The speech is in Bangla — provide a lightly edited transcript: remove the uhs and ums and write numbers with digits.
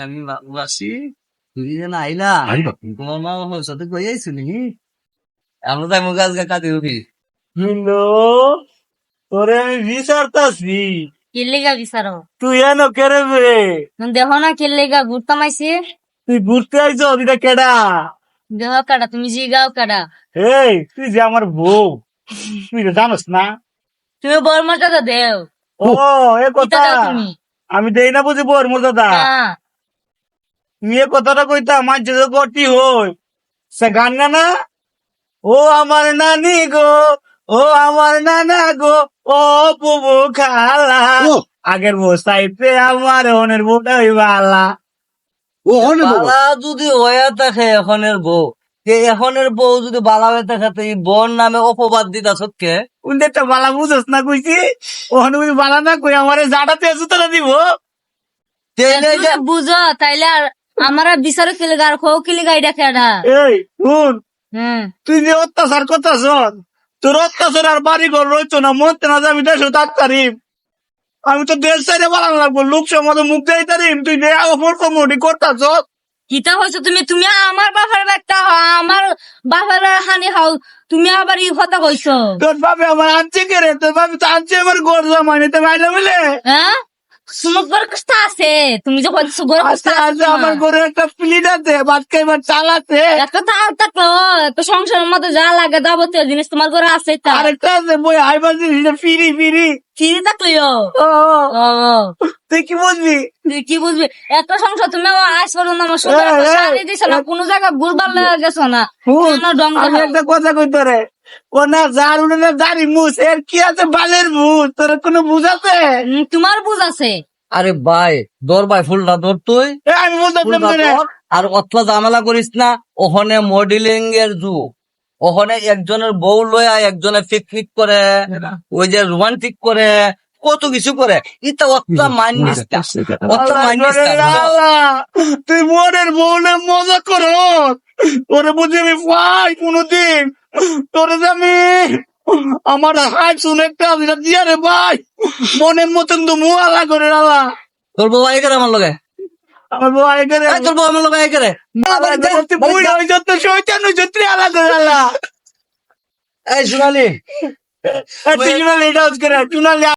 আমি বাসি তুমি যেন আইলা তোমার মা বাবার সাথে কই আইছিলি আমরা তো মুখ আজকে কাঁদি উঠি হ্যালো, তোরে আমি বিচারতাছি, কিল্লিগা বিচারো তুই এনো কেরে বে? দেহ না কিল্লিগা ঘুরতাম আইসি তুই ঘুরতে আইছ এটা কেডা? দেহ কাটা তুমি জিগাও কাটা এই তুই যে আমার বউ, তুই তো জানোস না? তুমি বড় মর্যাদা দেও ও এ কিতা কথা দাও তুমি আমি দেই না বুঝি বউর মর্যাদা। হ্যাঁ তুই এ কথাটা কইতা মাঝে যে গটি হই সে গান না না, ও আমার নানি গো, ও আমার নানা গো, ও বুবু খালা, আগের বউ সাইতে আমার অনের বউটা হইবালা। বালা যদি হয়ে থাকে এখনের বউ এখনের বউ যদি বালা হয়ে থাকে তো এই বোন নামে অপবাদ দিতা সত্যি উন্দেরটা বালা বুঝস না কইছি, ওখানে বুঝি বালা না কই আমার জাটাতে জুতোটা দিব। তুমি বুঝো তাইলে আর আমার বিচারো কিলিগা আর খো কিলিগা এটা কেডা এই শুন, হুম তুই যে অত্যাচার করতাছ, তোর অত্যাচার আর বাড়ি ঘর রইতো না, মরতে না যে আমি দেশ ডাক্তারিম, আমি তো দেশ চাইলে বানানো লাগবো, লোক সমাজে মুখ দেয় তারিম, তুই যে অপর কমোডি করতাছ। কিতা হয়েছে তুমি তুমি আমার বাবার একটা আমার বাবার হানি হও তুমি আবার ই কথা কইছো তোর বাপে আমার আনছে কে রে? তোর বাপে তো আনছে আমার ঘর জমানে, তো মাইলে বলে হ্যাঁ তোমার ঘর কষ্ট আছে তুমি যে কইছো ঘর কষ্ট আস্তে আস্তে আমার ঘরে একটা প্লেট আছে, ভাত খাইবার চাল আছে, একটা তাও থাকলো তো সংসারের মধ্যে যা লাগে যাবতীয় জিনিস তোমার ঘরে আছে তা আরেকটা আছে বই হাইবার জিনিস ফিরি ফিরি। ফিরে থাকলিও ও ও তুই কি বুঝবি? তুই কি বুঝবি একটা সংসার তুমি আজ পর্যন্ত আমার সুন্দর একটা শাড়ি দিছো না কোনো জায়গায় ভুলভাল লেগে গেছো না কোনো ডং আমি একটা কথা কইতে রে, ও না যার উঠে না দাড়ি মুছ, এর কি আছে বালের মুছ, তোর কোনো বুঝ আছে? তোমার বুঝ আছে আরে ভাই ধর ভাই ফুলটা ধর তুই আমি বলতাম ফুলটা ধর, আর অতলা ঝামেলা করিস না ওখানে মডেলিং এর যুগ ওখানে একজনের বউ লয়া একজনে পিকনিক করে ওই যে রোমান্টিক করে কত কিছু করে এটা অতলা মাইনিস না অতলা মাইনিস না তুই মনের বউলে মজা কর, তোরে বুঝি আমি পাই কোনদিন, তোরে যে আমি আমার হাই শুনে একটা দিয়া রে ভাই, মনের মতন তো মুয়ালা করে আলা। তোর বউ আই করে আমার লগে আমার বউ আয় করে তোর বউ আমার লগে আই করে বুড়া হয়ে যত শৈতান হয়ে যত আলা করে আলা। এই সোনালি তুই এটা করে চুনালি